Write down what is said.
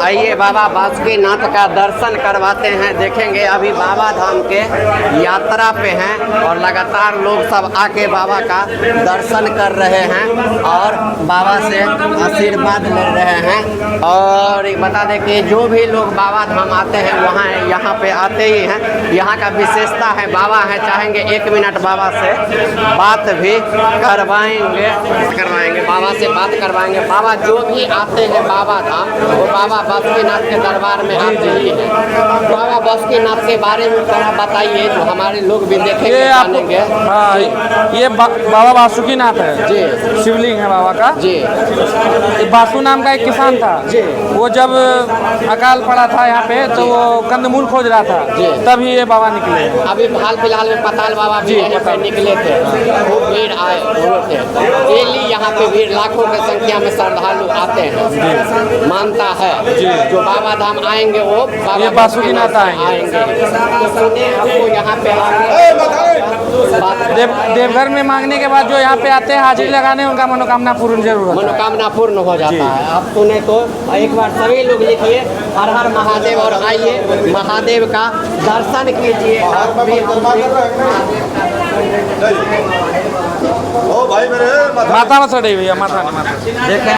आइए बाबा बासुकीनाथ का दर्शन करवाते हैं। देखेंगे अभी बाबा धाम के यात्रा पे हैं और लगातार लोग सब आके बाबा का दर्शन कर रहे हैं और बाबा से आशीर्वाद ले रहे हैं। और बता दें कि जो भी लोग बाबा धाम आते हैं वहाँ यहाँ पे आते ही हैं। यहाँ का विशेषता है बाबा है, चाहेंगे 1 मिनट बाबा से बात भी करवाएंगे बाबा से बात करवाएंगे। बाबा जो भी आते हैं बाबा धाम वो बाबा बासुकीनाथ के दरबार में आते ही हैं। बाबा बासुकीनाथ के बारे में थोड़ा बताइए जो हमारे लोग भी देखेंगे जानेंगे। हाँ, ये बाबा बासुकीनाथ है जी, शिवलिंग है बाबा का जी। बासु नाम का एक किसान था जी। वो जब अकाल पड़ा था यहाँ पे तो वो कंदमूल खोज रहा था जी। तभी ये बाबा निकले। अभी हाल फिलहाल में पताल बाबा भी यहाँ पे निकले थे, खूब भीड़ आए हुए थे। डेली यहाँ पे भीड़ लाखों की संख्या में श्रद्धालु आते हैं। मानता है जो बाबा धाम आएंगे वो बाबा बासुकीनाथ आएंगे। तो सुने हमको यहाँ पे देवघर में मांगने के बाद जो यहाँ पे आते हैं हाजिरी लगाने उनका मनोकामना पूर्ण जरूर होता है। मनोकामना पूर्ण हो जाता है। अब सुने तो एक बार सभी लोग लिखिए हर हर महादेव और आइए महादेव का दर्शन कीजिए। ओ भाई मेरे माता में सड़ी हुई है, माता देखें।